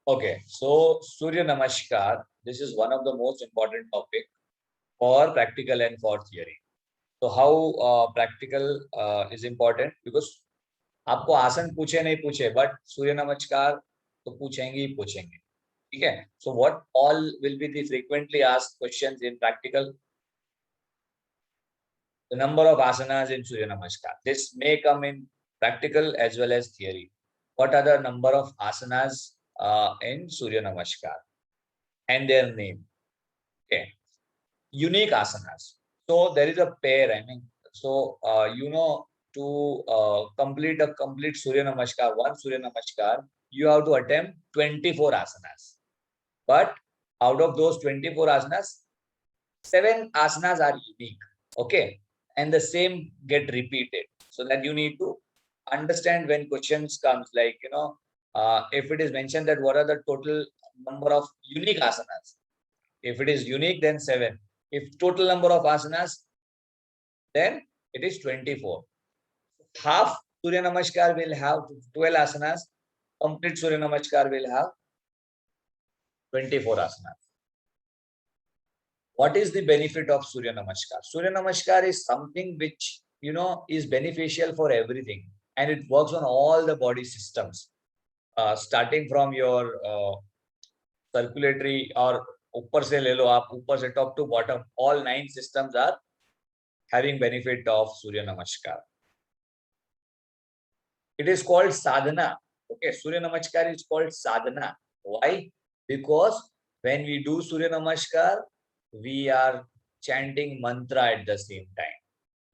Okay, so Surya Namaskar, this is one of the most important topic for practical and for theory. So how practical is important because आपको आसन पूछे नहीं पूछे but सूर्य नमस्कार तो पूछेंगे ही पूछेंगे, ठीक है. So what all will be the frequently asked questions in practical? The number of asanas in Surya Namaskar. This may come in practical as well as theory. What are the number of asanas in Surya Namaskar and their name? Okay. Unique asanas. So there is a pair. I mean, so to complete a complete Surya Namaskar, one Surya Namaskar, you have to attempt 24 asanas. But out of those 24 asanas, 7 asanas are unique. Okay. And the same get repeated. So that you need to understand when questions comes, like, if it is mentioned that what are the total number of unique asanas. If it is unique, then 7. If total number of asanas, then it is 24. Half Surya Namaskar will have 12 asanas. Complete Surya Namaskar will have 24 asanas. What is the benefit of Surya Namaskar? Surya Namaskar is something which, is beneficial for everything. And it works on all the body systems. Starting from your circulatory or ऊपर से ले लो आप, ऊपर से top to bottom, all 9 systems are having benefit of Surya Namaskar. It is called sadhana. Okay, Surya Namaskar is called sadhana. Why? Because when we do Surya Namaskar, we are chanting mantra at the same time.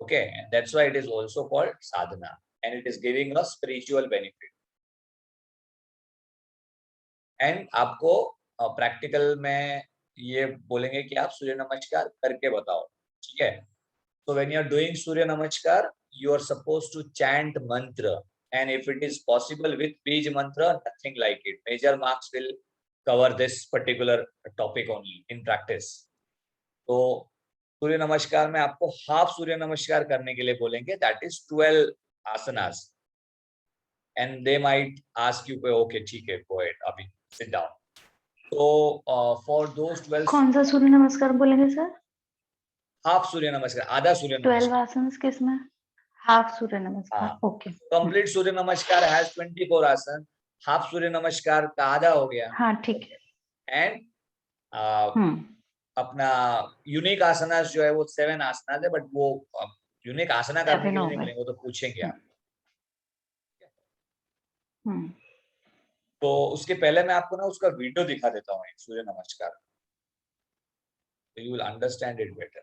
Okay, and that's why it is also called sadhana, and it is giving us spiritual benefit. And आपको practical में ये बोलेंगे कि आप सूर्य नमस्कार करके बताओ, ठीक है. So when you are doing Surya Namaskar, you are supposed to chant mantra, and if it is possible with Bij mantra, nothing like it. Major marks will cover this particular topic only in practice. तो सूर्य नमस्कार में आपको half सूर्य नमस्कार करने के लिए बोलेंगे, that is 12 asanas, and they might ask you, okay, ठीक है, go ahead, अभी sit down. So for those 12, कौन सा सूर्य नमस्कार बोलेंगे सर? हाफ सूर्य नमस्कार, आधा सूर्य 12 आसन किसमें? हाफ सूर्य नमस्कार. ओके. कंप्लीट सूर्य नमस्कार हैज 24 आसन. हाफ सूर्य नमस्कार का आधा हो गया. हाँ, ठीक है. एंड अपना यूनिक आसनास जो है वो 7 आसनास है, बट वो यूनिक आसना करने के लिए नहीं मिलेंगे, वो तो पूछेंगे आप. तो उसके पहले मैं आपको ना उसका वीडियो दिखा देता हूँ, सूर्य नमस्कार. You will understand it better.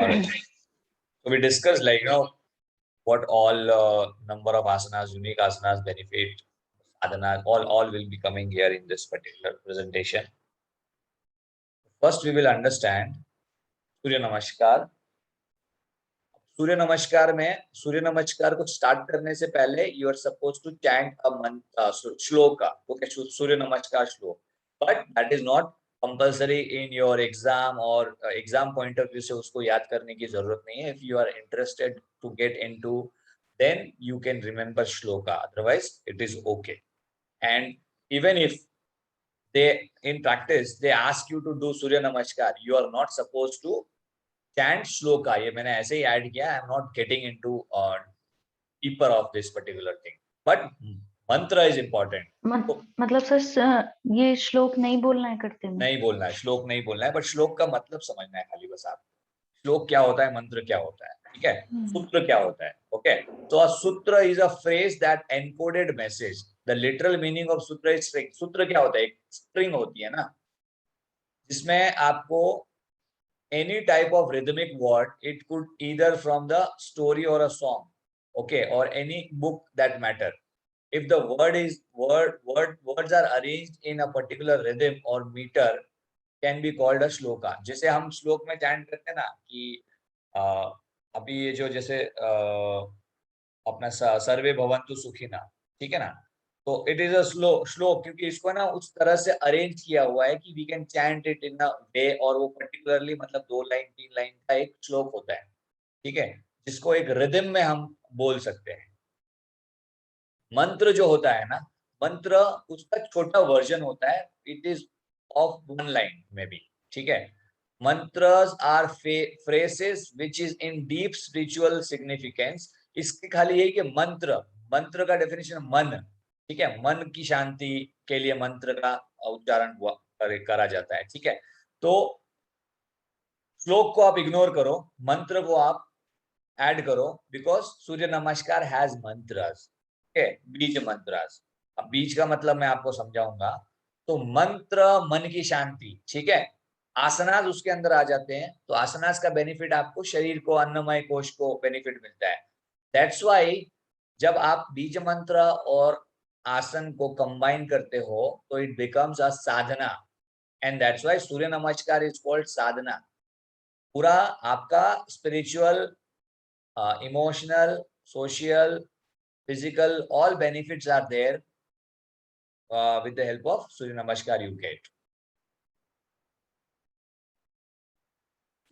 Alright. So we discussed, like, what all number of asanas, unique asanas, benefit, sadhana, all will be coming here in this particular presentation. First, we will understand Surya Namaskar. Surya Namaskar में, सूर्य नमस्कार को start करने से पहले you are suppose to chant a mantra, श्लोक का. Okay, Surya Namaskar shloka, but that is not compulsory in your exam, और exam point of view से उसको याद करने की जरूरत नहीं है. If you are interested to get into, then you can remember shloka, otherwise it is okay. And even if they in practice they ask you to do Surya Namaskar, you are not supposed to chant shloka. ये मैंने ऐसे ही add किया. I am not getting into deeper of this particular thing, but mantra is important. मतलब sir ये श्लोक नहीं बोलना है करते में? नहीं बोलना है, श्लोक नहीं बोलना है, बट श्लोक का मतलब समझना है खाली बस आप. श्लोक क्या होता है, मंत्र क्या होता है, ठीक है, सूत्र क्या होता है. ओके, तो अ सूत्र is a phrase that encoded message. The literal meaning of सूत्र इज स्ट्रिंग. सूत्र क्या होता है, एक स्ट्रिंग होती है ना, जिसमें आपको any type of rhythmic word, it could either from the story or a song, okay, or any book that matter. If the words are arranged in a particular rhythm or meter, can be called a shloka. जैसे हम श्लोक में chant करते हैं ना कि अभी ये जो जैसे अपना सर्वे भवन्तु सुखिना, ठीक है ना, तो इट इज अ श्लोक, क्योंकि इसको ना उस तरह से अरेंज किया हुआ है कि we can chant it in a way, और वो पर्टिकुलरली मतलब 2 लाइन 3 लाइन का एक श्लोक होता है, ठीक है, जिसको एक रिदम में हम बोल सकते हैं. मंत्र जो होता है ना, मंत्र उसका छोटा वर्जन होता है, it is of 1 line may be, ठीक है. Mantras are phrases which is in deep spiritual significance. इसकी खाली यही कि मंत्र का डेफिनेशन मन, ठीक है, मन की शांति के लिए मंत्र का उच्चारण करा जाता है, ठीक है. तो श्लोक को आप इग्नोर करो, मंत्र को आप ऐड करो, बिकॉज सूर्य नमस्कार हैज मंत्रस, ठीक है, बीज मंत्रस. अब बीज का मतलब मैं आपको समझाऊंगा. तो मंत्र मन की शांति, ठीक है. आसनास उसके अंदर आ जाते हैं, तो आसनास का बेनिफिट आपको शरीर को, अन्नमय कोश को बेनिफिट मिलता है. दैट्स वाई जब आप बीज मंत्र और आसन को कंबाइन करते हो तो it becomes a sadhana, and that's why Surya Namaskar is called sadhana. पूरा आपका spiritual, emotional, social, physical, all benefits are there with the help of Surya Namaskar you get.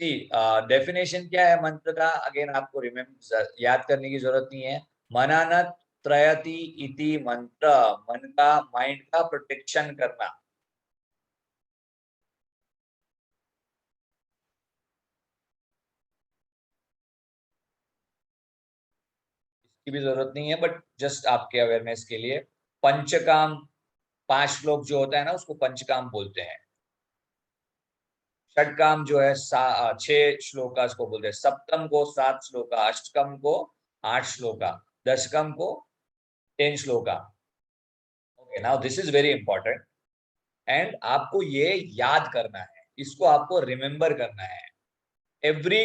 जी, डेफिनेशन क्या है मंत्र का, अगेन आपको याद करने की जरूरत नहीं है. मनानत त्रयति इति मंत्र, मन का, माइंड का प्रोटेक्शन करना. इसकी भी जरूरत नहीं है, बट जस्ट आपके अवेयरनेस के लिए. पंचकाम, 5 श्लोक जो होता है ना, उसको पंचकाम बोलते हैं. षटकाम जो है 6 श्लोका को बोलते हैं. सप्तम को 7 श्लोका, अष्टकम को 8 श्लोका, दशकम को 10 shloka. Okay, now this is very important, and आपको ये याद करना है, इसको आपको रिमेम्बर करना है. Every,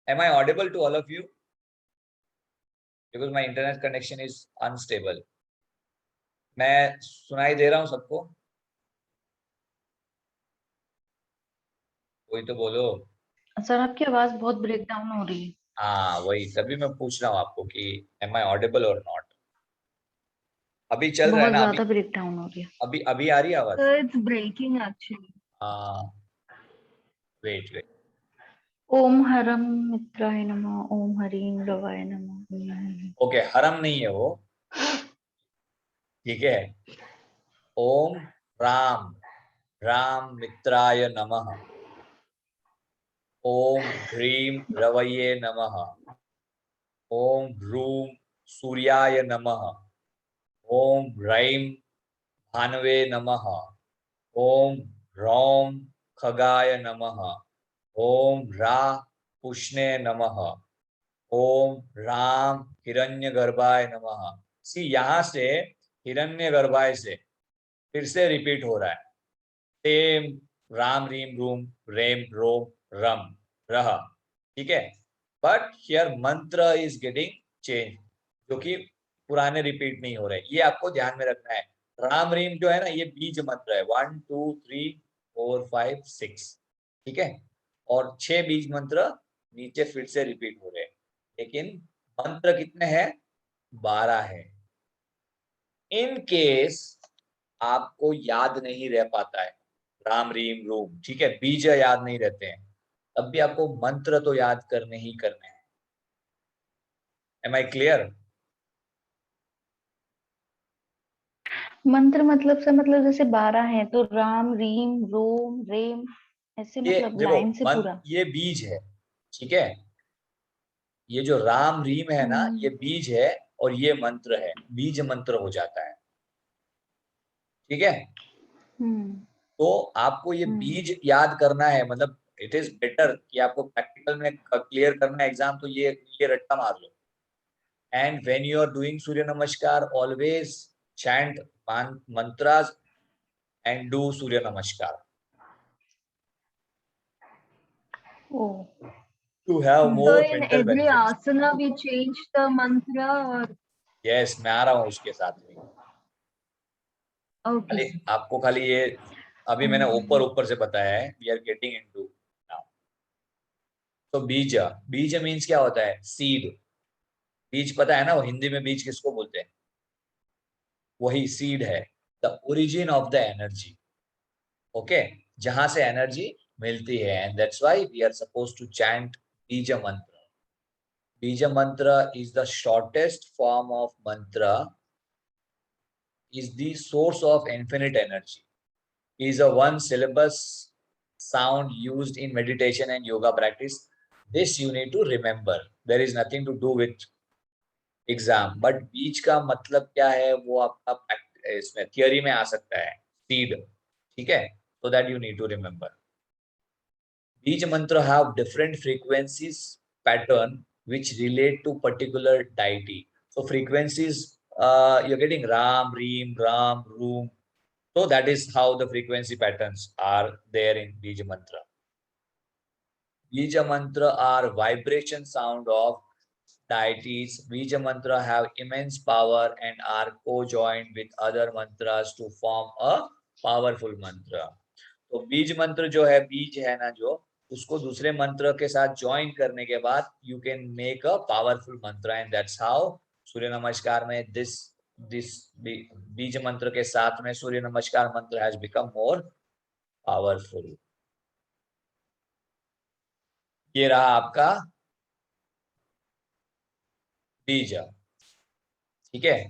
am I audible to all of you? Because my internet connection is unstable. मैं सुनाई दे रहा हूँ सबको? कोई तो बोलो. सर आपकी आवाज बहुत ब्रेक डाउन हो रही है. हाँ, वही तभी मैं पूछ रहा हूँ आपको कि एम आई ऑडिबल और नॉट. अभी चल रहा है बहुत ना अभी? ज्यादा ब्रेक डाउन हो रही है. अभी अभी आ रही है आवाज? Sir it's breaking actually. Wait wait. ओम हरम मित्राय नमः, ओम हरीं रवाय नमः. ओके, हरम नहीं है वो, ठीक है. ओम राम, राम मित्राय नमः. ओम ह्रीम रवये नमः. ओम ह्रूम सूर्याय नमः. ओम ह्रैम भानवे नमः. ओम ह्रौम खगाय नमः. ओम रा पुष्णे नमः. ओम राम हिरण्यगर्भाय नमः. सी, यहाँ से हिरण्यगर्भाय से फिर से रिपीट हो रहा है. सेम राम रीम रूम रेम रोम रम रह, ठीक है. But here mantra is getting change, जो कि पुराने रिपीट नहीं हो रहे. ये आपको ध्यान में रखना है. राम रीम जो है ना, ये बीज मंत्र है. 1 2 3 4 5 6, ठीक है. और 6 बीज मंत्र नीचे फिर से रिपीट हो रहे हैं, लेकिन मंत्र कितने हैं? 12 है. इन केस आपको याद नहीं रह पाता है राम रीम रूम, ठीक है, बीज याद नहीं रहते हैं, तब भी आपको मंत्र तो याद करने ही करने हैं. Am I clear? मंत्र मतलब से, मतलब जैसे 12 है तो राम रीम रोम रेम ऐसे, ये मतलब देखो, लाइन से पूरा. ये बीज है, ठीक है. ये जो राम रीम है ना, ये बीज है, और ये मंत्र है, बीज मंत्र हो जाता है, ठीक है. हम्म. तो आपको ये हम्म. बीज याद करना है, मतलब इट इज बेटर कि आपको प्रैक्टिकल में क्लियर करना एग्जाम, तो ये रट्टा मार लो. And when you are doing surya namaskar, always chant mantras and do Surya Namaskar Oh. to have So more in mental every benefits. asana we change the mantra or Yes, मैं आ रहा हूँ उसके साथ में. okay खाली आपको खाली ये अभी मैंने ऊपर से बताया है. We are getting into now. तो बीज, बीज मीन्स क्या होता है? सीड. बीज पता है ना, वो हिंदी में बीज किसको बोलते हैं? वही सीड है. The origin of the energy. Okay, जहां से एनर्जी मिलती है. And that's why we are supposed to chant beej mantra. Bija mantra is the shortest form of mantra, is the source of infinite energy, is a one syllabus sound used in meditation and yoga practice. This you need to remember. There is nothing to do with exam. But बीज का मतलब क्या है वो आपका इसमें theory में आ सकता है. सीड. ठीक है, so that you need to remember. Each mantra have different frequencies pattern which relate to particular deity. So frequencies, you're getting Ram, Reem, Ram, Room. So that is how the frequency patterns are there in Bija mantra. Bija mantra are vibration sound of deities. Bija mantra have immense power and are co-joined with other mantras to form a powerful mantra. तो बीज मंत्र जो है, बीज है ना जो, उसको दूसरे मंत्र के साथ ज्वाइन करने के बाद you can make a powerful मंत्र. एंड दैट्स हाउ सूर्य नमस्कार में दिस बीज मंत्र के साथ में सूर्य नमस्कार मंत्र हैज बिकम मोर पावरफुल. ये रहा आपका बीज. ठीक है.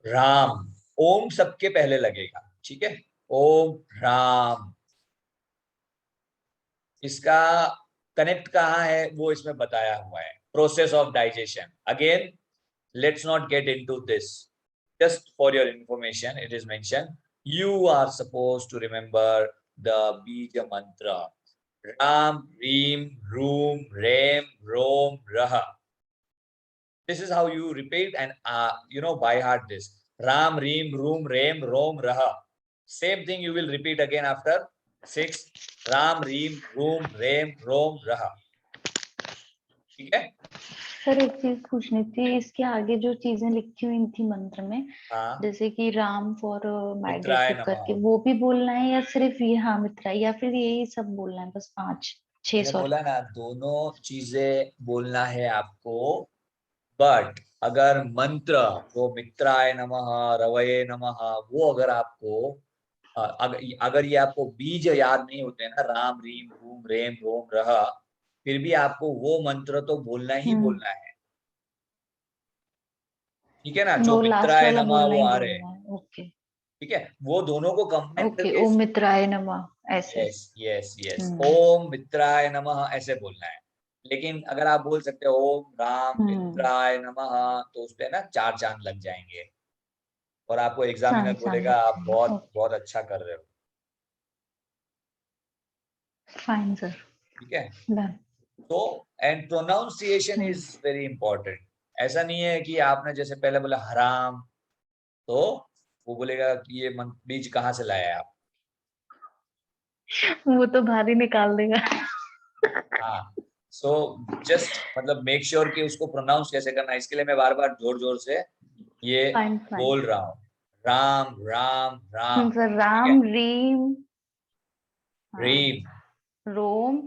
राम, ओम सबके पहले लगेगा. ठीक है, ओम राम. इसका कनेक्ट कहाँ है वो इसमें बताया हुआ है. Process of digestion. Again let's not get into this. Just for your information, it is mentioned you are supposed to remember the bija mantra. Ram, Reem, Room, Rem, Rom, Raha. This is how you repeat and by heart this. Ram, Reem, Room, Rem, Rom, Raha. Same thing you will repeat again after 6. Ram, Reem, Room, Rem, Rom, Raha. ठीक है. Sir एक चीज पूछनी थी, इसके आगे जो चीजें लिखी हुई थी मंत्र में, हाँ, जैसे कि राम फॉर माय मित्राय डेट नमः. करके, वो भी बोलना है या सिर्फ ये हाँ मित्रा, या फिर यही सब बोलना है बस 5-6? मैंने बोला ना, दोनों चीजें बोलना है आपको. बट अगर मंत्र वो मित्राय नमः, रवये नमः, वो अगर आपको अगर ये आपको बीज याद नहीं होते ना, राम, रीम, रूम, रेम, रोम, रह, फिर भी आपको वो मंत्र तो बोलना ही बोलना है. ठीक है ना. जो वो लास्ट मित्राय वाला नमः बोलना वो ही आ रहे हैं. बोलना है. ओके ठीक है, वो दोनों को कंबाइन ओके. करके. ओम मित्राय नमः ऐसे. Yes yes yes. ओम मित्राय नमः ऐसे बोलना है. लेकिन अगर आप बोल सकते हो ओम राम मित्राय नमः, तो उस पे ना 4 चांद लग जाएंगे और आपको एग्जामिनर बोलेगा आप बहुत बहुत अच्छा कर रहे हो. Fine sir. ठीक है. डन. तो and pronunciation is very important. ऐसा नहीं है कि आपने जैसे पहले बोला हराम, तो वो बोलेगा कि ये बीज कहाँ से लाया आप. वो तो भारी निकाल देगा. हाँ. सो जस्ट मतलब मेक श्योर कि उसको प्रोनाउंस कैसे करना है. इसके लिए मैं बार बार जोर जोर से ये बोल रहा हूँ. राम राम राम. सर राम, रीम, रीम, रोम,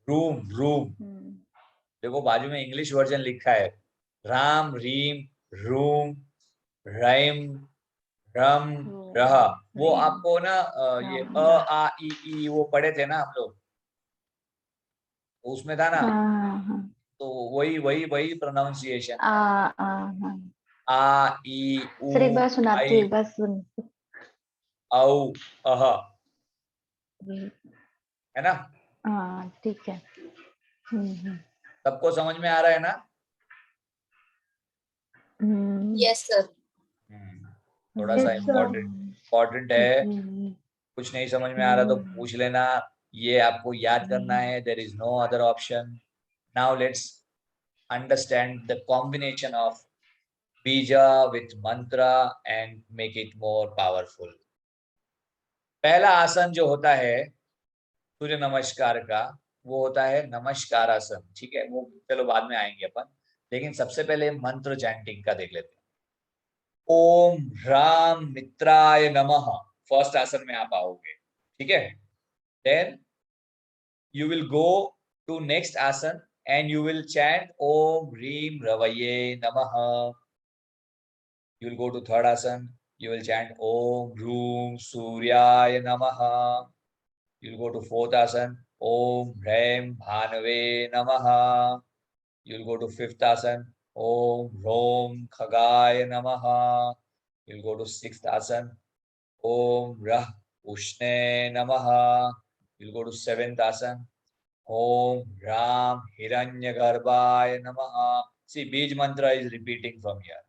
रूम, रूम. देखो बाजू में इंग्लिश वर्जन लिखा है. राम, रीम, रूम, रैम, रम, रह. वो आपको ना ये अ आ ई वो पढ़े थे ना हम लोग, उसमें था ना. तो वही वही वही प्रोनाउंसिएशन. आ ई उ सर एक बार सुनाती हूँ, एक बार सुन. औ अह, है ना. हाँ ठीक है. सबको समझ में आ रहा है ना. Yes sir. थोड़ा सा इम्पोर्टेंट है. कुछ नहीं समझ में आ रहा तो पूछ लेना. ये आपको याद करना है. There is no other option. Now let's understand the combination of bija with mantra and make it more powerful. पहला आसन जो होता है सूर्य नमस्कार का, वो होता है नमस्कार आसन. ठीक है, वो चलो बाद में आएंगे अपन, लेकिन सबसे पहले मंत्र चैंटिंग का देख लेते हैं. ओम ह्राम मित्राय नमः, फर्स्ट आसन में आप आओगे. ठीक है, then you will go to next asan and you will chant Om Reem Ravaye Namaha. You will go to third asan, you will chant Om Room Suryaya Namaha. You will go to fourth asan, Om Rem Bhanave Namaha. You will go to fifth asan, Om Rom Khagaya Namaha. You will go to sixth asan, Om Rah Ushne Namaha. You will go to seventh asan, Om Ram Hiranyagarbhaya Namaha. See, Bij mantra is repeating from here.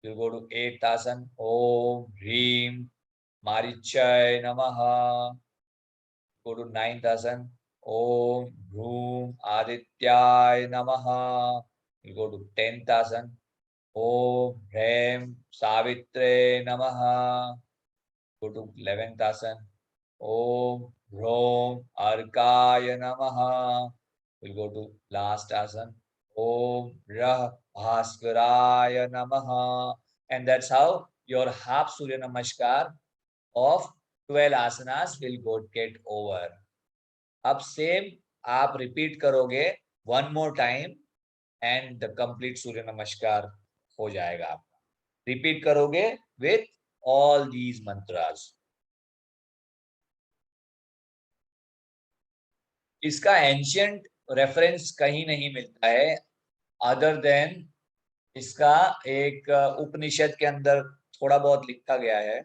You go to 8th asan, Om Reem Marichai Namaha. Go to 9th asan, Om Bhum Adityay Namaha. You go to 10th asan, Om Rem Savitre Namaha. Go to 11th asan, Om Rom Arkaya Namaha. We'll go to last asan. Om Rah Bhaskaraya Namaha. And that's how your half Surya Namaskar of 12 asanas will get over. अब same आप repeat करोगे one more time and the complete Surya Namaskar हो जाएगा आपका. Repeat करोगे with all these mantras. इसका ancient reference कहीं नहीं मिलता है अदर देन इसका एक उपनिषद के अंदर थोड़ा बहुत लिखा गया है.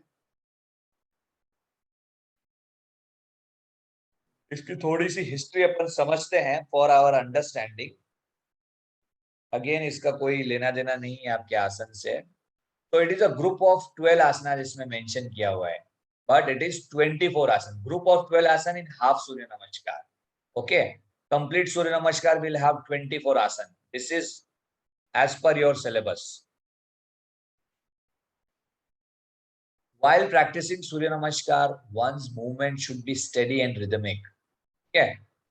इसकी थोड़ी सी हिस्ट्री अपन समझते हैं फॉर आवर अंडरस्टैंडिंग. अगेन इसका कोई लेना देना नहीं है आपके आसन से. तो it is a group of 12 आसना जिसमें मेंशन किया हुआ है, बट इट इज 24 आसन. ग्रुप ऑफ 12 आसन इन हाफ सूर्य नमस्कार. Okay, complete Surya Namaskar will have 24 asan. This is as per your syllabus. While practicing Surya Namaskar, one's movement should be steady and rhythmic. Okay,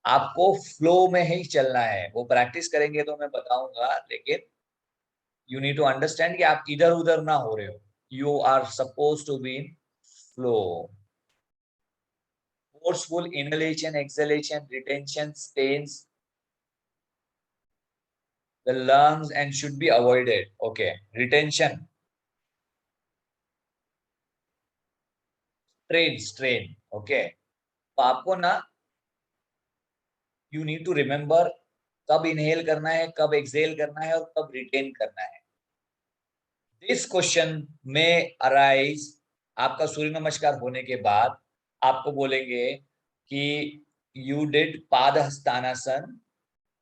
आपको flow में ही चलना है. वो practice करेंगे तो मैं बताऊंगा, लेकिन you need to understand कि आप इधर उधर ना हो रहे हो. You are supposed to be in flow. Forceful inhalation, exhalation, retention stains the lungs and should be avoided. Okay, retention, strain. Okay, तो आपको ना you need to remember कब inhale करना है, कब exhale करना है और कब retain करना है. This question में arise आपका सूर्य नमस्कार होने के बाद आपको बोलेंगे कि you did पादहस्तानासन.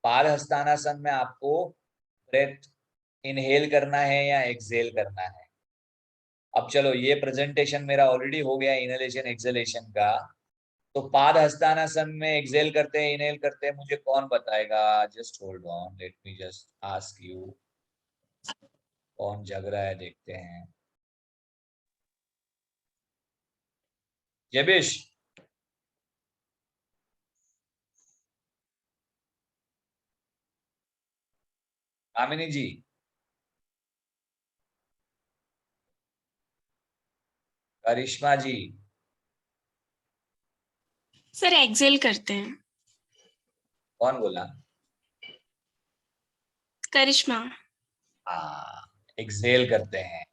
पादहस्तानासन में आपको ब्रेथ इनहेल करना है या एक्सहेल करना है. अब चलो, ये प्रेजेंटेशन मेरा ऑलरेडी हो गया इनहेलेशन एक्सहेलेशन का. तो पादहस्तानासन में एक्सहेल करते हैं, इनहेल करते हैं, मुझे कौन बताएगा? Just hold on, let me just ask you. कौन जग रहा है देखते हैं. जबिश, कामिनी जी, करिश्मा जी. सर एक्सेल करते हैं. कौन बोला? करिश्मा. हाँ, एक्सहेल करते हैं.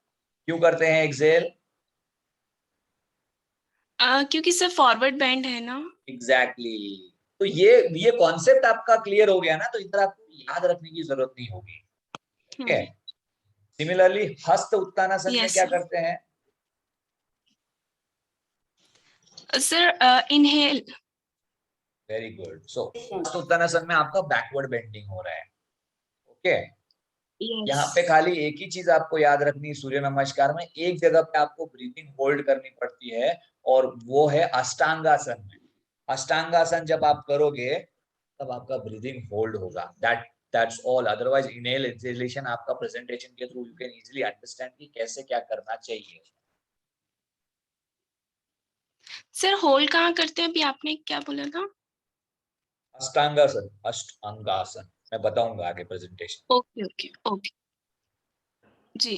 क्यों करते हैं एक्सहेल? क्योंकि सर फॉरवर्ड बेंड है ना. एग्जैक्टली. तो ये कॉन्सेप्ट आपका क्लियर हो गया ना, तो इधर आपको याद रखने की जरूरत नहीं होगी. ठीक है. सिमिलरली हस्त उत्तानासन में क्या करते हैं sir? Inhale. Very good. So hasta uttanasana में आपका बैकवर्ड बेंडिंग हो रहा है. ओके, यहाँ पे खाली एक ही चीज आपको याद रखनी है. सूर्य नमस्कार में एक जगह पे आपको ब्रीथिंग होल्ड करनी पड़ती है और वो है अष्टांगासन में. अष्टांगासन जब आप करोगे तब आपका ब्रीदिंग होल्ड होगा, that's all. Otherwise inhale exhalation आपका प्रेजेंटेशन के through you can easily understand कि कैसे क्या करना चाहिए। सर होल्ड कहाँ करते हैं, अभी आपने क्या बोला था? अष्टांगासन, अष्टांगासन मैं बताऊंगा आगे प्रेजेंटेशन। ओके ओके ओके जी।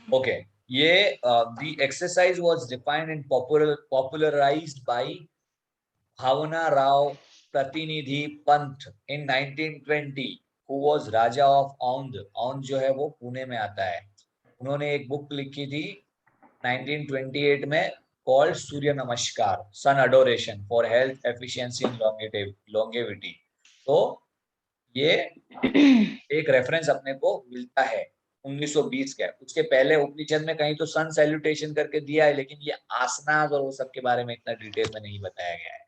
ओके, ये the exercise was defined and popularized by Bhavana Rao Pratinidhi Pant in 1920, who was Raja of Aundh। Aundh जो है वो पुणे में आता है। उन्होंने एक बुक लिखी थी 1928 में called surya namaskar, sun adoration for health efficiency and longevity। तो ये एक रेफरेंस अपने को मिलता है 1920 का। उसके पहले उपनिषद में कहीं तो सन सैल्यूटेशन करके दिया है, लेकिन ये आसनास और वो सब के बारे में इतना डिटेल में नहीं बताया गया है।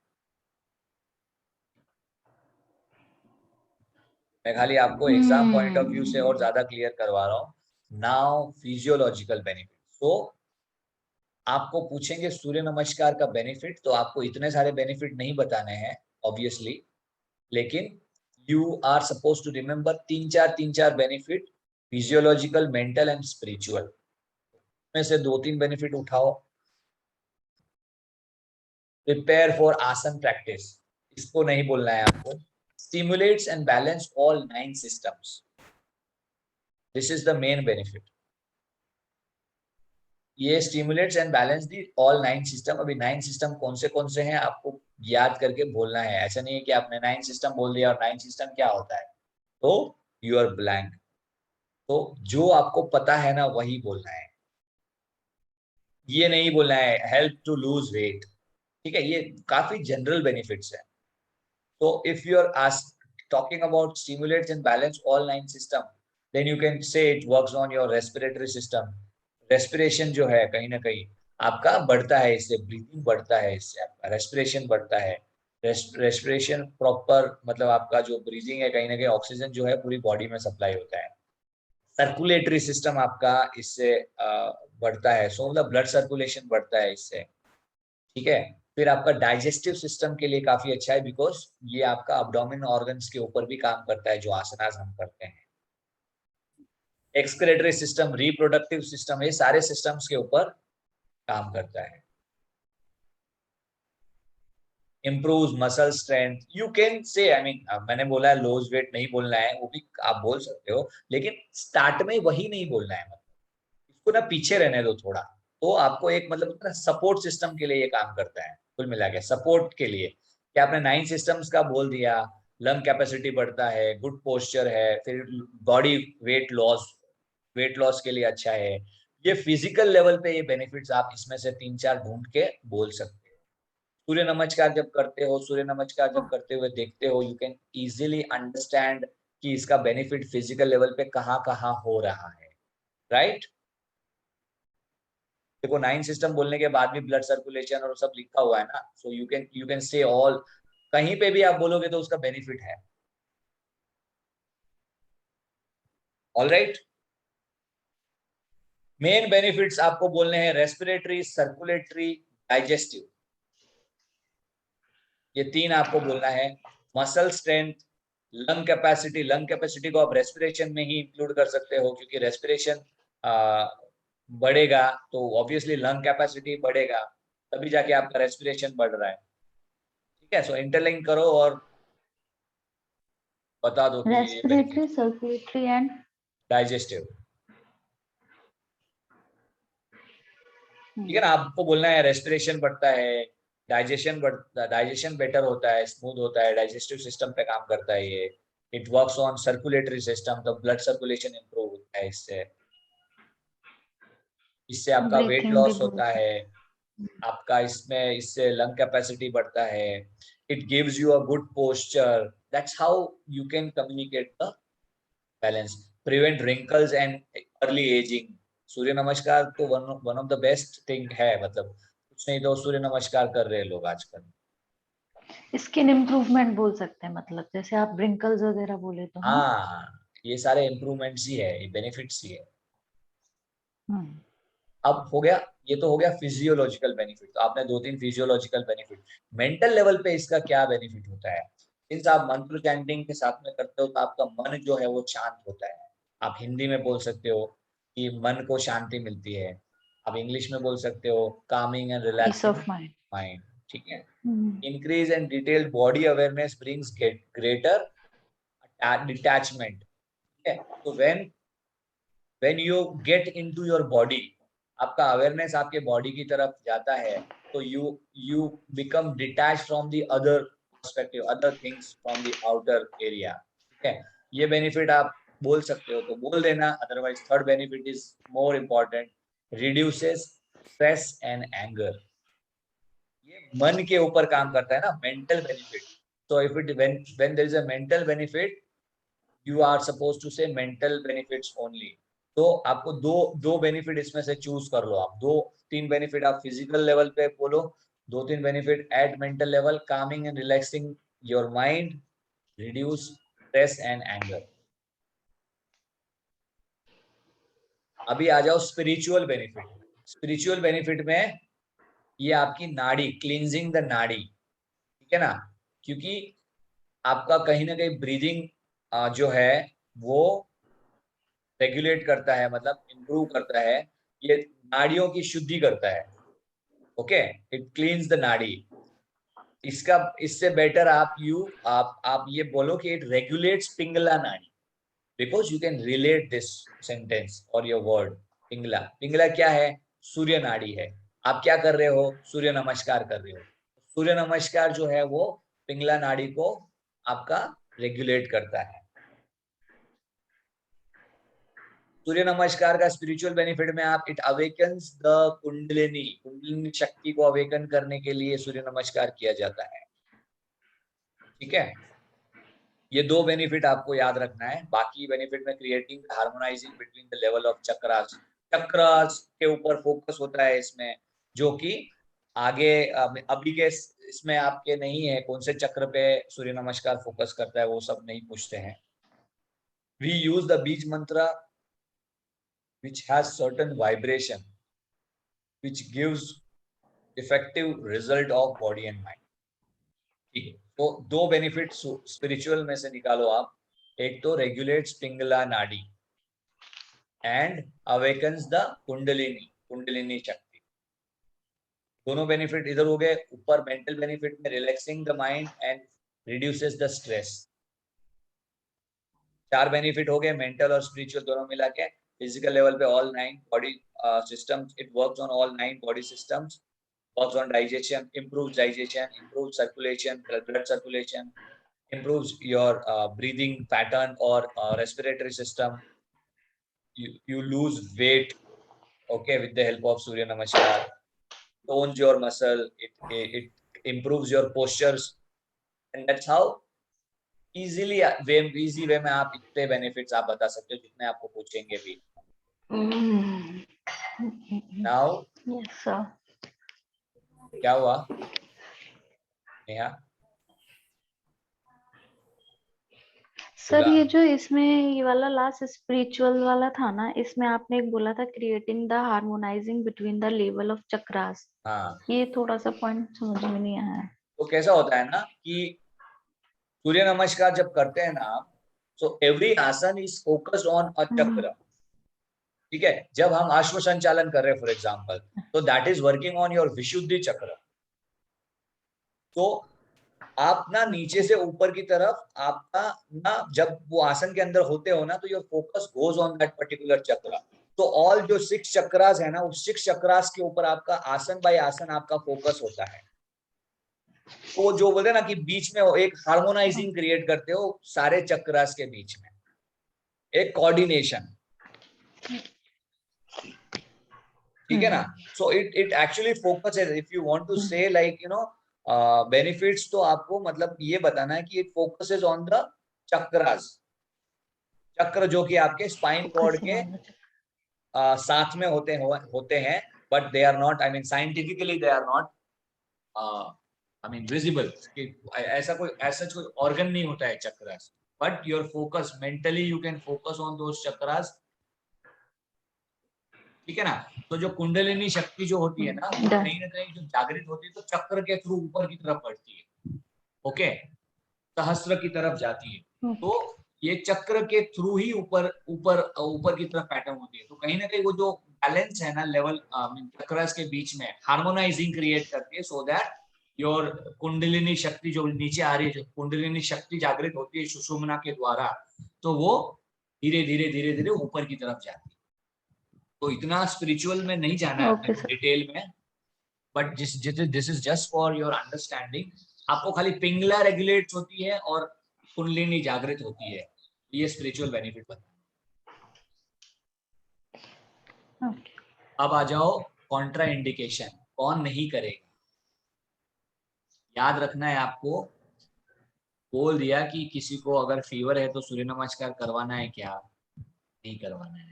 मैं खाली आपको एग्जाम पॉइंट ऑफ व्यू से और ज्यादा क्लियर करवा रहा हूँ। Now physiological benefit. तो आपको पूछेंगे सूर्य नमस्कार का बेनिफिट, तो आपको इतने सारे बेनिफिट नहीं बताने हैं ऑब्वियसली, लेकिन you are suppose to remember तीन चार benefit, physiological, mental and spiritual में से 2-3 बेनिफिट उठाओ। प्रिपेयर फॉर आसन प्रैक्टिस, इसको नहीं बोलना है आपको। Stimulates and balance all 9 systems, this is the main benefit. ये stimulates and balance the all 9 system. अभी 9 सिस्टम कौन से हैं आपको याद करके बोलना है। ऐसा नहीं है कि आपने 9 सिस्टम बोल दिया और 9 सिस्टम क्या होता है तो यू आर ब्लैंक। तो जो आपको पता है ना वही बोलना है, ये नहीं बोलना है हेल्प टू लूज वेट। ठीक है, ये काफी जनरल बेनिफिट्स है। तो if you are talking about stimulates and balance all 9 system, then you can say it works on your respiratory system. Respiration जो है कहीं ना कहीं आपका बढ़ता है इससे, ब्रीथिंग बढ़ता है इससे, आपका रेस्पिरेशन बढ़ता है। रेस्पिरेशन प्रॉपर मतलब आपका जो ब्रीथिंग है कहीं ना कहीं ऑक्सीजन जो है पूरी बॉडी में सप्लाई होता है। सर्कुलेटरी सिस्टम आपका इससे बढ़ता है, सो मतलब ब्लड सर्कुलेशन बढ़ता है इससे। ठीक है, फिर आपका डाइजेस्टिव सिस्टम के लिए काफी अच्छा है, बिकॉज ये आपका अब्डोमिन ऑर्गन्स के ऊपर भी काम करता है जो आसनास हम करते हैं। एक्सक्रेटरी सिस्टम, रिप्रोडक्टिव सिस्टम, ये सारे सिस्टम्स के ऊपर काम करता है। improves muscle strength, you can say, I mean मैंने बोला है lose weight नहीं बोलना है, वो भी आप बोल सकते हो, लेकिन स्टार्ट में वही नहीं बोलना है। मतलब इसको ना पीछे रहने दो थोड़ा, तो आपको एक मतलब सपोर्ट सिस्टम के लिए ये काम करता है। कुल मिला के सपोर्ट के लिए कि आपने 9 सिस्टम्स का बोल दिया, लंग कैपेसिटी बढ़ता है, गुड पोस्चर है, फिर बॉडी वेट लॉस के लिए अच्छा है। ये फिजिकल लेवल पे ये बेनिफिट्स आप इसमें से 3-4 ढूंढ के बोल सकते हो। सूर्य नमस्कार जब करते हो, सूर्य नमस्कार जब करते हुए देखते हो, यू कैन इजीली अंडरस्टैंड कि इसका बेनिफिट फिजिकल लेवल पे कहाँ कहाँ हो रहा है, राइट। देखो 9 सिस्टम बोलने के बाद भी ब्लड सर्कुलेशन और सब लिखा हुआ है ना, सो यू कैन से ऑल, कहीं पे भी आप बोलोगे तो उसका बेनिफिट है। ऑल राइट, मेन बेनिफिट्स आपको बोलने हैं रेस्पिरेटरी, सर्कुलेटरी, डाइजेस्टिव, ये 3 आपको बोलना है। मसल स्ट्रेंथ, लंग कैपेसिटी को आप रेस्पिरेशन में ही इंक्लूड कर सकते हो, क्योंकि रेस्पिरेशन बढ़ेगा तो ऑब्वियसली लंग कैपेसिटी बढ़ेगा, तभी जाके आपका रेस्पिरेशन बढ़ रहा है। ठीक है, सो इंटरलिंक करो और बता दो कि रेस्पिरेटरी, सर्कुलेटरी एंड डाइजेस्टिव। ठीक है ना, आपको बोलना है रेस्पिरेशन बढ़ता है, डाइजेशन बेटर होता है, स्मूथ होता है, डाइजेस्टिव सिस्टम पे काम करता है ये। It works on circulatory system, तो ब्लड सर्कुलेशन इंप्रूव होता है इससे। इससे आपका वेट ब्रीथिंग भी लॉस होता बहुत। है आपका, इसमें इससे लंग कैपेसिटी बढ़ता है। It gives you a good posture, that's how you can communicate the balance. Prevent wrinkles and early aging, surya namaskar तो one of the best thing है। मतलब कुछ नहीं तो सूर्य नमस्कार कर रहे हैं लोग आजकल। स्किन इम्प्रूवमेंट बोल सकते हैं, मतलब जैसे आप रिंकल्स वगैरह बोले तो। हाँ। हाँ, ये सारे इम्प्रूवमेंट्स ही है, ये बेनिफिट्स ही है। अब हो गया ये तो हो गया फिजियोलॉजिकल बेनिफिट, तो आपने 2-3 फिजियोलॉजिकल बेनिफिट। मेंटल लेवल पे इसका क्या बेनिफिट होता है? सिंस आप मंत्र चैंटिंग के साथ में करते हो तो आपका मन जो है वो शांत होता है। आप हिंदी में बोल सकते हो कि मन को शांति मिलती है, आप इंग्लिश में बोल सकते हो calming and peace relaxing of mind. Mind, ठीक है। Increase and detailed body awareness brings greater detachment. Okay? So when you get into your body, आपका awareness आपके body की तरफ जाता है, तो you become detached from the other perspective, other things from the outer area. ठीक है, ये benefit आप बोल सकते हो तो बोल देना, otherwise third benefit is more important, reduces stress and anger. ये मन के ऊपर काम करता है ना, मेंटल बेनिफिट। तो if it when there is a mental benefit, you are suppose to say mental benefits only. तो आपको दो बेनिफिट इसमें से चूज कर लो आप। 2-3 बेनिफिट आप फिजिकल लेवल पे बोलो, 2-3 benefit at mental level, Kameng and relaxing your mind, reduce stress and anger. अभी आ जाओ स्पिरिचुअल बेनिफिट। स्पिरिचुअल बेनिफिट में ये आपकी नाड़ी, क्लींजिंग द नाड़ी, ठीक है ना, क्योंकि आपका कहीं ना कहीं ब्रीदिंग जो है वो रेगुलेट करता है, मतलब इंप्रूव करता है, ये नाड़ियों की शुद्धि करता है। ओके, इट क्लीन्स द नाड़ी। इसका इससे बेटर आप ये बोलो कि इट रेगुलेट्स पिंगला नाड़ी, because you can relate this sentence और योर वर्ड। पिंगला, पिंगला क्या है? सूर्य नाड़ी है। आप क्या कर रहे हो? सूर्य नमस्कार कर रहे हो। सूर्य नमस्कार जो है वो पिंगला नाड़ी को आपका रेगुलेट करता है। सूर्य नमस्कार का स्पिरिचुअल बेनिफिट में आप, it awakens the kundalini, kundalini शक्ति को अवेकन करने के लिए सूर्य नमस्कार किया जाता है, ठीक है। ये 2 बेनिफिट आपको याद रखना है। बाकी बेनिफिट में creating harmonising between the level of chakras, chakras के ऊपर फोकस होता है इसमें, जो कि आगे अभी के इसमें आपके नहीं है कौन से चक्र पे सूर्य नमस्कार फोकस करता है, वो सब नहीं पूछते हैं। वी यूज द बीज मंत्र which has certain vibration which gives effective result of body and mind, ठीक है। तो 2 बेनिफिट स्पिरिचुअल में से निकालो आप। एक तो रेगुलेट्स पिंगला नाड़ी and awakens the kundalini, kundalini शक्ति। दोनों बेनिफिट इधर हो गए। ऊपर मेंटल बेनिफिट में relaxing the mind and reduces the stress. 4 benefit हो गए मेंटल और स्पिरिचुअल दोनों मिला के। फिजिकल लेवल पे all 9 body systems, it works on all 9 body systems, works on digestion, improves circulation, blood circulation, improves your breathing pattern or respiratory system. You lose weight, okay, with the help of Surya Namaskar. Tones your muscle, it improves your postures, and that's how easy वे में आप इतने benefits आप बता सकते हो जितने आपको पूछेंगे भी। Now Yes, sir. क्या हुआ नेहा? सर ये जो इसमें ये वाला लास्ट स्पिरिचुअल वाला था ना, इसमें आपने एक बोला था creating the harmonising between the level of chakras, हाँ, ये थोड़ा सा पॉइंट समझ में नहीं आया है। तो कैसा होता है ना कि सूर्य नमस्कार जब करते हैं ना, सो एवरी आसन इज फोकस्ड ऑन अ चक्र, ठीक है। जब हम अश्व संचालन कर रहे हैं फॉर एग्जांपल, तो that is working on your vishuddhi chakra. तो आप ना नीचे से ऊपर की तरफ आपका ना, जब वो आसन के अंदर होते हो ना, तो your focus goes on that particular चक्र। तो ऑल जो 6 चक्रास है ना, उस 6 चक्रास के ऊपर आपका आसन बाय आसन आपका फोकस होता है। तो वो जो बोलते हैं ना कि बीच में एक हार्मोनाइजिंग क्रिएट करते हो सारे चक्रास के बीच में, एक कोऑर्डिनेशन, ठीक है ना। सो इट एक्चुअली फोकस है। इफ यू वांट टू से लाइक बेनिफिट्स, तो आपको मतलब ये बताना है कि it focuses on the chakras, चक्र जो कि आपके स्पाइन कॉर्ड के साथ में होते हैं, but they are not, I mean scientifically they are not I mean visible. ऐसा कोई ऑर्गन नहीं होता है chakras, but your focus mentally you can focus on those chakras ठीक है ना। तो जो कुंडलिनी शक्ति जो होती है ना, वो कहीं ना कहीं जो जागृत होती है तो चक्र के थ्रू ऊपर की तरफ बढ़ती है, ओके, सहस्त्र की तरफ जाती है। तो ये चक्र के थ्रू ही ऊपर ऊपर ऊपर की तरफ पैटर्न होती है। तो कहीं ना कहीं वो जो बैलेंस है ना लेवल चक्रस के बीच में हार्मोनाइजिंग क्रिएट करती है, सो दैट योर कुंडलिनी शक्ति जो नीचे आ रही है, जो कुंडलिनी शक्ति जागृत होती है सुषुम्ना के द्वारा, तो वो धीरे धीरे धीरे धीरे ऊपर की तरफ जाती है। तो इतना स्पिरिचुअल में नहीं जाना है डिटेल में, but this is just for your understanding. आपको खाली पिंगला रेगुलेट होती है और कुंडलिनी जागृत होती है, ये स्पिरिचुअल बेनिफिट बनता है। अब आ जाओ कॉन्ट्रा इंडिकेशन, कौन नहीं करेगा। याद रखना है आपको, बोल दिया कि किसी को अगर फीवर है तो सूर्य नमस्कार करवाना है क्या, नहीं करवाना है।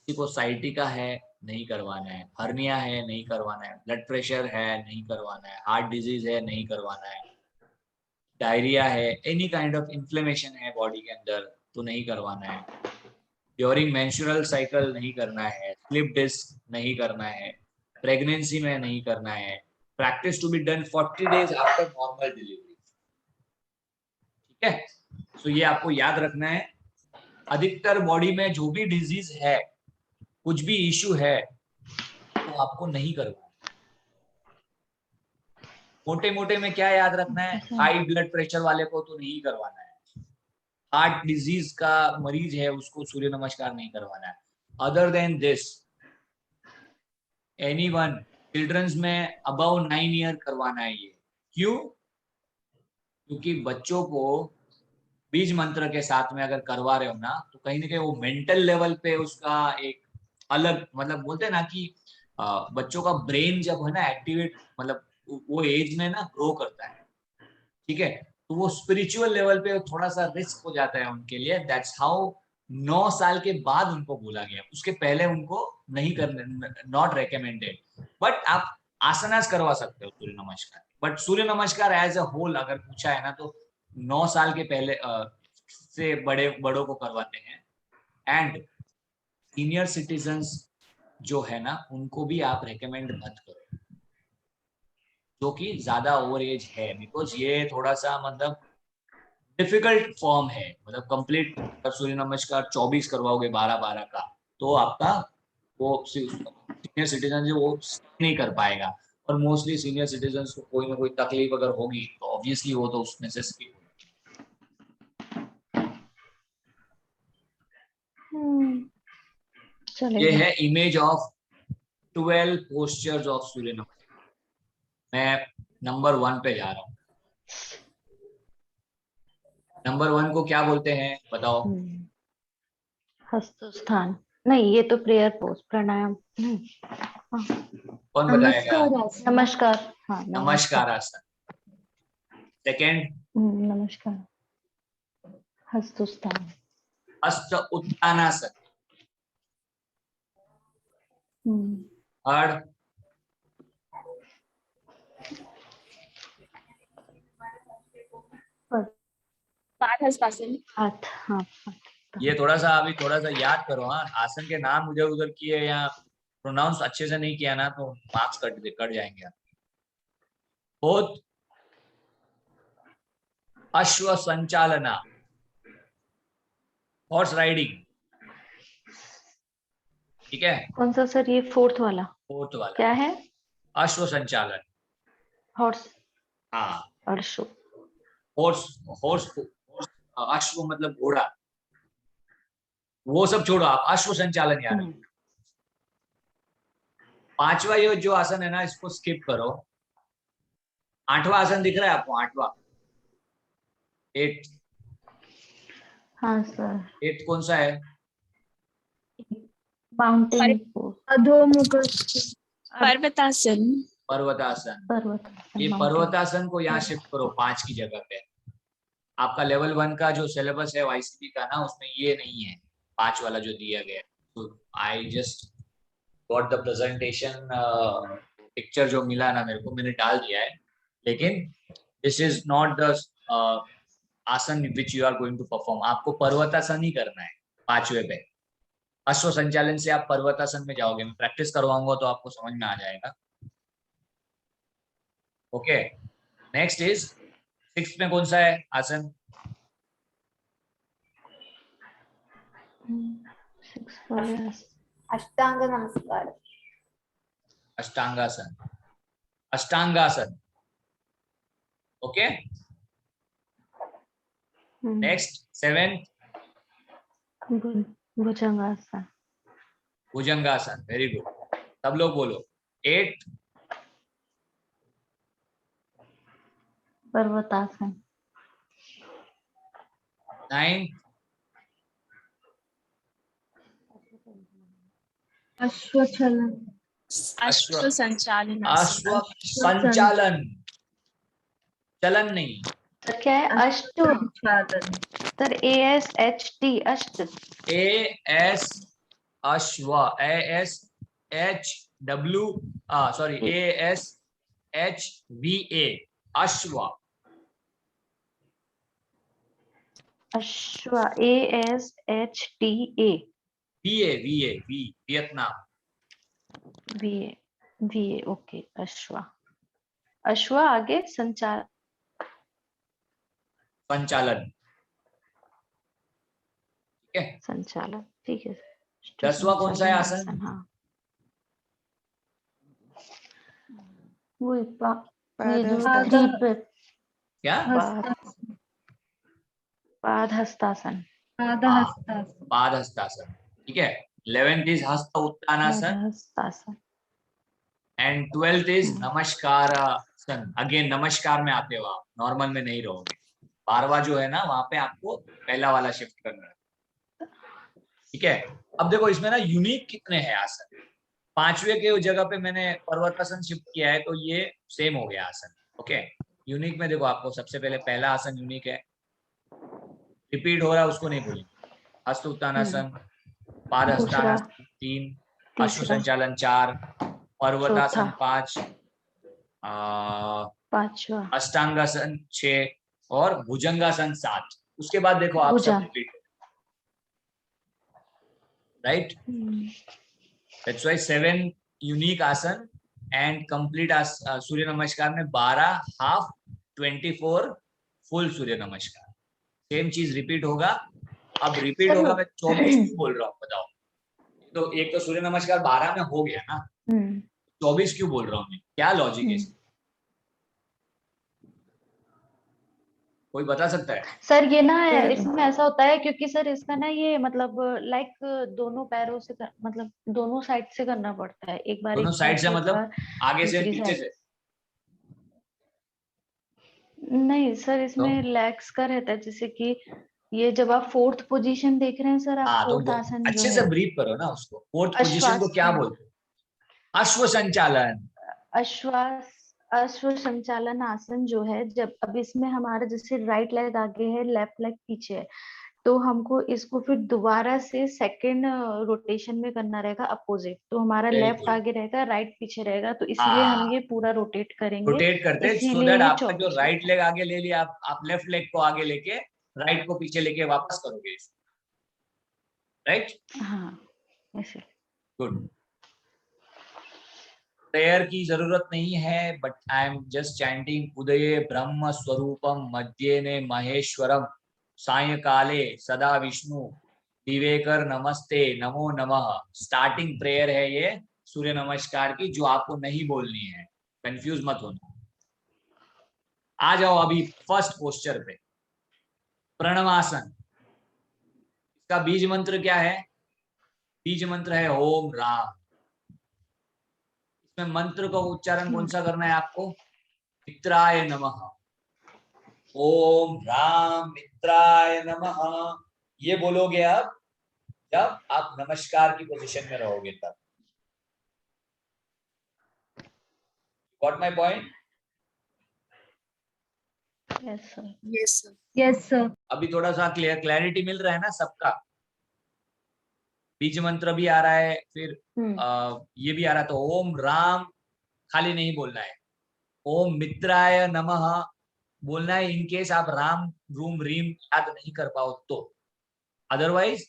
किसी को साइटिका है, नहीं करवाना है। हर्निया है, नहीं करवाना है। ब्लड प्रेशर है, नहीं करवाना है। हार्ट डिजीज है, नहीं करवाना है। डायरिया है, एनी काइंड ऑफ इन्फ्लेमेशन है बॉडी के अंदर, तो नहीं करवाना है। ड्यूरिंग मेंस्ट्रुअल साइकिल नहीं करना है। स्लिप डिस्क नहीं करना है। प्रेगनेंसी में नहीं करना है। Practice to be done 40 days after normal delivery, ठीक है। सो ये आपको याद रखना है। अधिकतर बॉडी में जो भी डिजीज है, कुछ भी इश्यू है, तो आपको नहीं करवाना। मोटे मोटे में क्या याद रखना है, हाई ब्लड प्रेशर वाले को तो नहीं करवाना है। हार्ट डिजीज का मरीज है उसको सूर्य नमस्कार नहीं करवाना है। Other than this anyone, childrens में अबव 9 ईयर करवाना है ये। क्यों? क्योंकि बच्चों को बीज मंत्र के साथ में अगर करवा रहे हो ना, तो कहीं ना कहीं वो मेंटल लेवल पे उसका एक अलग, मतलब बोलते हैं ना कि बच्चों का ब्रेन जब है ना एक्टिवेट, मतलब वो एज में ना ग्रो करता है, ठीक है। तो वो स्पिरिचुअल लेवल पे थोड़ा सा रिस्क हो जाता है उनके लिए। दैट्स हाउ 9 साल के बाद उनको बोला गया, उसके पहले उनको नहीं करने, नॉट रेकमेंडेड। बट आप आसनास करवा सकते हो सूर्य नमस्कार। बट सूर्य नमस्कार एज अ होल अगर पूछा है ना, तो 9 साल के पहले से बड़ों को करवाते हैं। एंड सीनियर सिटीजन्स जो है ना, उनको भी आप रेकमेंड मत करो जो कि ज्यादा ओवर एज है, बिकॉज ये थोड़ा सा मतलब डिफिकल्ट फॉर्म है। मतलब कंप्लीट सूर्य नमस्कार 24 करवाओगे 12-12 का, तो आपका वो सीनियर सिटीजन जो वो नहीं कर पाएगा। और मोस्टली सीनियर सिटीजन को कोई ना कोई तकलीफ अगर होगी तो ऑब्वियसली वो तो उसमें से स्किप होगी। ये है इमेज ऑफ 12 पोस्चर्स ऑफ सूर्य नमस्कार। मैं नंबर 1 पे जा रहा हूँ। नंबर 1 को क्या बोलते हैं बताओ? हस्तस्थान नहीं, ये तो प्रेयर पोज, प्राणायाम नहीं। कौन बताएगा? नमस्कार। हाँ, नमस्कार आसन। सेकंड? नमस्कार। हस्तस्थान। हस्त उत्तानासन। थर्ड? हाथ। हाँ, ये थोड़ा सा अभी थोड़ा सा याद करो। हाँ, आसन के नाम उधर उधर किए या प्रोनाउंस अच्छे से नहीं किया ना तो मार्क्स कट जाएंगे। फोर्थ, अश्व संचालना, हॉर्स राइडिंग, ठीक है। कौन सा सर ये फोर्थ वाला? फोर्थ वाला क्या है? अश्व संचालन। हॉर्स। हाँ, अश्व। हॉर्स हॉर्स अश्व मतलब घोड़ा, वो सब छोड़ो, आप अश्व संचालन याद रखो। पांचवा ये जो आसन है ना, इसको स्किप करो। 8वां आसन दिख रहा है आपको? 8वां, 8। हाँ सर। 8 कौन सा है? माउंटेन अधोमुख पर्वतासन। पर्वतासन। ये पर्वतासन को यहाँ शिफ्ट करो 5 की जगह पे। आपका लेवल 1 का जो सिलेबस है वाईसीपी का ना, उसमें ये नहीं है 5 वाला जो दिया गया। तो I just got the presentation picture जो मिला ना मेरे को, मैंने डाल दिया है। लेकिन this is not the asana which you are going to perform. आपको पर्वतासन ही करना है 5वें पे। अश्व संचालन से आप पर्वतासन में जाओगे, मैं प्रैक्टिस करवाऊंगा तो आपको समझ में आ जाएगा। ओके, नेक्स्ट इज 6th में कौन सा है आसन? अष्टांग नमस्कार। अष्टांगासन, अष्टांगासन। ओके, नेक्स्ट 7th भुजंगासन। भुजंगासन, वेरी गुड, सब लोग बोलो। 8th पर्वतासन। 9th अश्वचलन। अश्व संचालन अश्व संचालन, चलन नहीं। सर क्या है? अष्ट। संचालन। सर ASHT अष्ट। AS अश्व, ASHW सॉरी ASHVA अश्व। अश्व ASHTA। VA Vietnam. VA okay. अश्व, अश्व आगे संचालन। संचालन, ठीक है। संचालन, ठीक है। 10वां कौन सा है आसन? हाँ, वो ये जो डीप क्या? पादहस्तासन। पादहस्तासन, ठीक है। 11th is hasta uttanasana padahastasana. And 12th is namaskarasana. Again namaskar में आते हो आप, नॉर्मल में नहीं रहोगे। 12वां जो है ना, वहां पे आपको पहला वाला शिफ्ट करना है, ठीक है। अब देखो इसमें ना यूनिक कितने हैं आसन। 5वें के जगह पे मैंने पर्वतासन शिफ्ट किया है, तो ये सेम हो गया आसन। ओके, यूनिक में देखो आपको सबसे पहले पहला आसन यूनिक है, रिपीट हो रहा है उसको नहीं भूलेंगे। हस्त उत्तानासन, पादहस्तानासन 3, अश्व संचालन 4, पर्वतासन 5, पांचवा, अष्टांगासन 6 और भुजंगासन 7। उसके बाद देखो आप सब repeat, right. That's why 7 unique आसन एंड कंप्लीट सूर्य नमस्कार में 12 हाफ, 24 फुल सूर्य नमस्कार। सेम चीज रिपीट होगा। अब रिपीट होगा, मैं 24 क्यों बोल रहा हूँ बताओ? तो एक तो सूर्य नमस्कार 12 में हो गया ना, 24 क्यों बोल रहा हूँ मैं? क्या लॉजिक है? कोई बता सकता है? सर ये ना इसमें ऐसा होता है क्योंकि सर इसका ना ये मतलब लाइक दोनों पैरों से मतलब दोनों साइड से करना पड़ता है। एक बार दोनों साइड से मतलब आगे से पीछे से? नहीं सर, इसमें लेग्स का रहता है। जैसे कि ये जब आप 4th पोजीशन देख रहे हैं सर, आप 4th आसन अच्छे से ब्रीफ करो ना उसको। 4th पोजीशन को क्या बोलते हैं? अश्व संचालन। अश्व संचालन आसन जो है, जब अब इसमें हमारा जैसे राइट लेग आगे है, लेफ्ट लेग पीछे है, तो हमको इसको फिर दोबारा से सेकंड रोटेशन में करना रहेगा अपोजिट। तो हमारा लेफ्ट आगे रहेगा, राइट पीछे रहेगा, तो इसलिए हम ये पूरा रोटेट करेंगे। रोटेट करते हैं सो दैट आपका जो राइट लेग आगे ले लिया, आप लेफ्ट लेग को आगे लेके राइट को पीछे लेके वापस करोगे, राइट? हाँ, ऐसे। गुड। प्रेयर की जरूरत नहीं है, but I am just chanting उदये ब्रह्म स्वरूपम मध्येने महेश्वरम सायंकाले सदा विष्णु विवेकर नमस्ते नमो नमः। स्टार्टिंग प्रेयर है ये सूर्य नमस्कार की, जो आपको नहीं बोलनी है, कंफ्यूज मत होना। आ जाओ अभी फर्स्ट पोस्चर पे, प्रणवासन। इसका बीज मंत्र क्या है? बीज मंत्र है ओम राम। इसमें मंत्र का उच्चारण कौन सा करना है आपको? मित्राय नमः। ओम राम मित्राय नमः, ये बोलोगे आप जब आप नमस्कार की पोजीशन में रहोगे तब। Got my point? Yes sir. अभी थोड़ा सा क्लैरिटी मिल रहा है ना सबका? बीज मंत्र भी आ रहा है, फिर ये भी आ रहा है। तो ओम राम खाली नहीं बोलना है, ओम मित्राय नमः बोलना है, इनकेस आप राम रूम रीम याद नहीं कर पाओ तो। अदरवाइज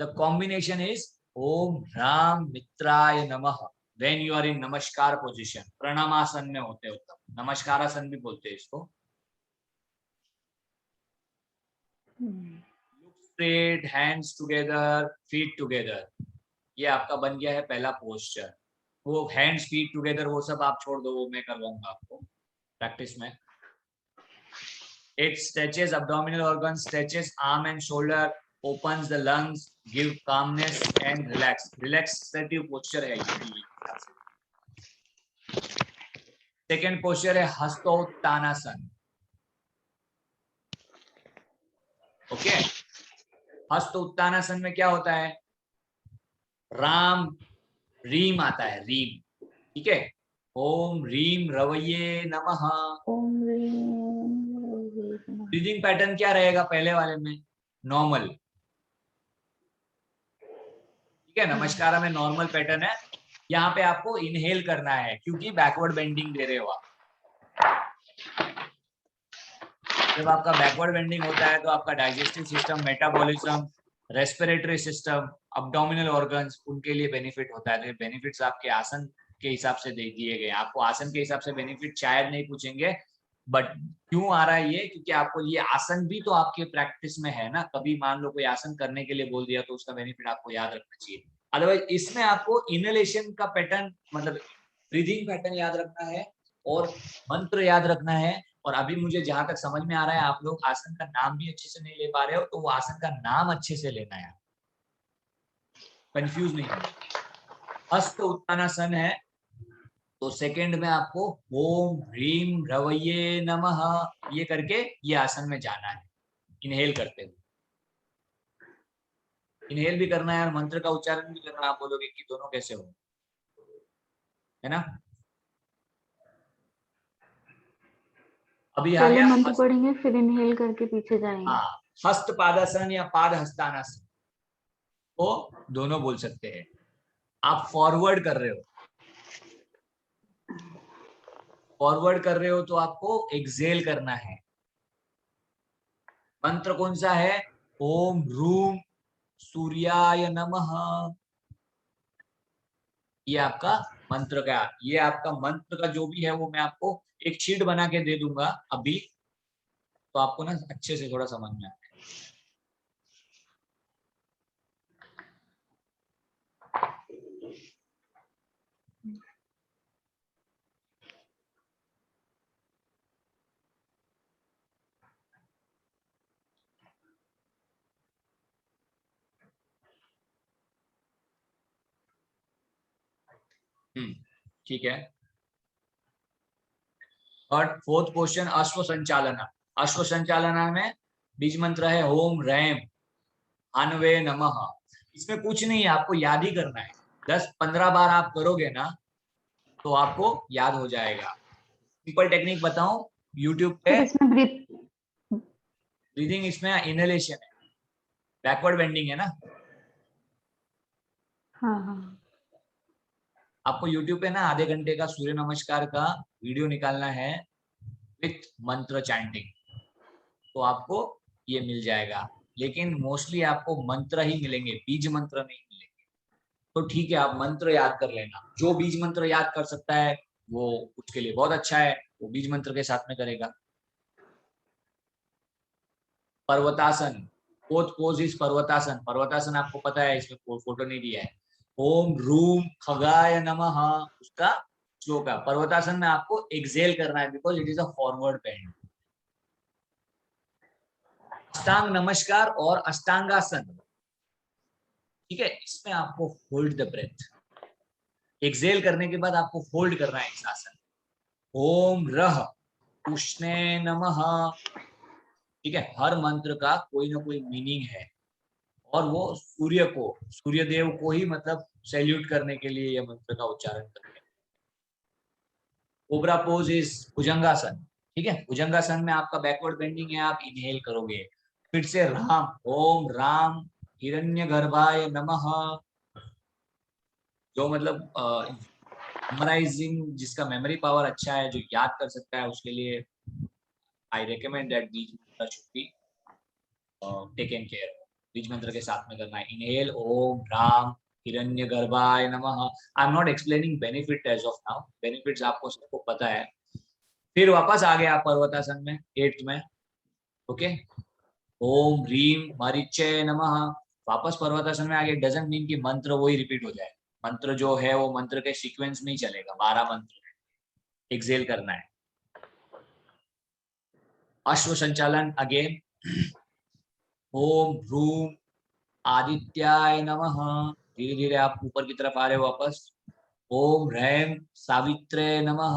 द कॉम्बिनेशन इज ओम राम मित्राय नमः। When you are in नमस्कार पोजिशन, प्रणामासन में होते हो तब नमस्कारासन भी बोलते हैं इसको। Look straight, hands together, feet together, ये आपका बन गया है पहला पोस्चर। वो हैंड्स फीट टुगेदर वो सब आप छोड़ दो, वो मैं करवाऊंगा आपको प्रैक्टिस में। It stretches abdominal organs, stretches arm and shoulder, opens the lungs, give calmness and relax. Relaxative posture है ये। सेकेंड पोस्चर है हस्तोत्तानासन। ओके, हस्तोत्तानासन में क्या होता है? राम रीम आता है, रीम, ठीक है। ओम रीम रवैये नमः। ओम ब्रीदिंग पैटर्न क्या रहेगा पहले वाले में? नॉर्मल, ठीक है। नमस्कार में नॉर्मल पैटर्न है। यहाँ पे आपको इनहेल करना है क्योंकि बैकवर्ड बेंडिंग दे रहे हो आप। जब आपका बैकवर्ड बेंडिंग होता है तो आपका digestive system, metabolism, respiratory system, abdominal organs, उनके लिए बेनिफिट होता है। तो बेनिफिट्स आपके आसन के हिसाब से दे दिए गए। आपको आसन के हिसाब से बेनिफिट शायद नहीं पूछेंगे, बट क्यों आ रहा है ये? क्योंकि आपको ये आसन भी तो आपके प्रैक्टिस में है ना। कभी मान लो कोई आसन करने के लिए बोल दिया तो उसका बेनिफिट आपको याद रखना चाहिए। अदरवाइज इसमें आपको इनहेलेशन का पैटर्न, मतलब ब्रीदिंग पैटर्न याद रखना है और मंत्र याद रखना है। और अभी मुझे जहां तक समझ में आ रहा है आप लोग आसन का नाम भी अच्छे से नहीं ले पा रहे हो, तो वो आसन का नाम अच्छे से लेना है, कंफ्यूज नहीं होना। हस्त उत्तानासन है तो सेकंड में आपको ओम ह्रीम रवैये नमः ये करके ये आसन में जाना है, इनहेल करते हुए। इनहेल भी करना है और मंत्र का उच्चारण भी करना है। आप बोलोगे कि दोनों कैसे हो, है ना। अभी आ पहले गया मंत्र पढ़ेंगे फिर इनहेल करके पीछे जाएंगे। हाँ, हस्त पादासन या पाद हस्तानासन को दोनों बोल सकते हैं। आप फॉरवर्ड कर रहे हो, फॉरवर्ड कर रहे हो तो आपको एक्सेल करना है। मंत्र कौन सा है? ओम रूम सूर्याय नमः। ये आपका मंत्र का, ये आपका मंत्र का जो भी है वो मैं आपको एक शीट बना के दे दूंगा अभी, तो आपको ना अच्छे से थोड़ा समझ में आए। ठीक है। और फोर्थ क्वेश्चन अश्व संचालना। अश्व संचालना में बीज मंत्र है ओम रैम हनवे नमः। इसमें कुछ नहीं है, आपको याद ही करना है। 10-15 बार आप करोगे ना तो आपको याद हो जाएगा। सिंपल टेक्निक बताऊं, यूट्यूब पे। इसमें ब्रीदिंग इसमें इनहेलेशन है, बैकवर्ड बेंडिंग है ना। हाँ हाँ आपको यूट्यूब पे ना आधे घंटे का सूर्य नमस्कार का वीडियो निकालना है विथ मंत्र चैंटिंग, तो आपको ये मिल जाएगा। लेकिन मोस्टली आपको मंत्र ही मिलेंगे, बीज मंत्र नहीं मिलेंगे। तो ठीक है, आप मंत्र याद कर लेना। जो बीज मंत्र याद कर सकता है वो उसके लिए बहुत अच्छा है, वो बीज मंत्र के साथ में करेगा। पर्वतासन, फोर्थ पोज इज पर्वतासन। पर्वतासन आपको पता है, इसमें फोटो नहीं दिया है। ओम रूम खगाय नमः, उसका श्लोक है। पर्वतासन में आपको एक्सेल करना है because it is a forward bend. अष्टांग नमस्कार और अष्टांगासन, ठीक है, इसमें आपको होल्ड द ब्रेथ। एक्सेल करने के बाद आपको होल्ड करना है इस आसन। ओम रह उष्णे नमः, ठीक है। हर मंत्र का कोई ना कोई मीनिंग है और वो सूर्य को, सूर्य देव को ही मतलब सैल्यूट करने के लिए ये मंत्र का उच्चारण करते हैं। कोबरा पोज इज भुजंगासन, ठीक है। भुजंगासन में आपका बैकवर्ड बेंडिंग है, आप इनहेल करोगे। फिर से राम, ओम राम हिरण्यगर्भाय नमः, जो मतलब मेमोराइजिंग, जिसका मेमोरी पावर अच्छा है, जो याद कर सकता है, उसके लिए आई रिकमेंड दैट बीज मंत्र शुड बी टेकन केयर। बीज मंत्र के साथ में करना है। इनहेल ओम राम हिरण्यगर्भाय नमः। I am not explaining benefit as of now, benefits आपको सबको पता है। फिर वापस आ गया पर्वतासन में 8th में, ओके। ओम ह्रीम मरीचे नमः, वापस पर्वतासन में आ गया। डजंट मीन कि मंत्र वही रिपीट हो जाए, मंत्र जो है वो मंत्र के सीक्वेंस नहीं चलेगा, 12 मंत्र एक्सेल करना है। अश्व संचालन अगेन, ओम ह्रूम आदित्याय नमः, धीरे धीरे आप ऊपर की तरफ आ रहे हो वापस। ओम ह्रैम सावित्रे नमः,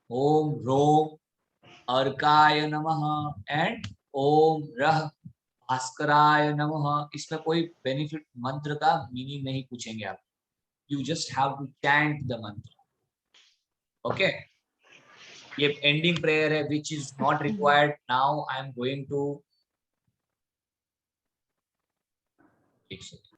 ओम ह्रोम अर्काय नमः एंड ओम रह भास्कराय नमः। इसमें कोई बेनिफिट मंत्र का मीनिंग नहीं पूछेंगे आप, you just have to chant the mantra, okay. ये एंडिंग प्रेयर है which is not required now. I am going to, एक सेकंड,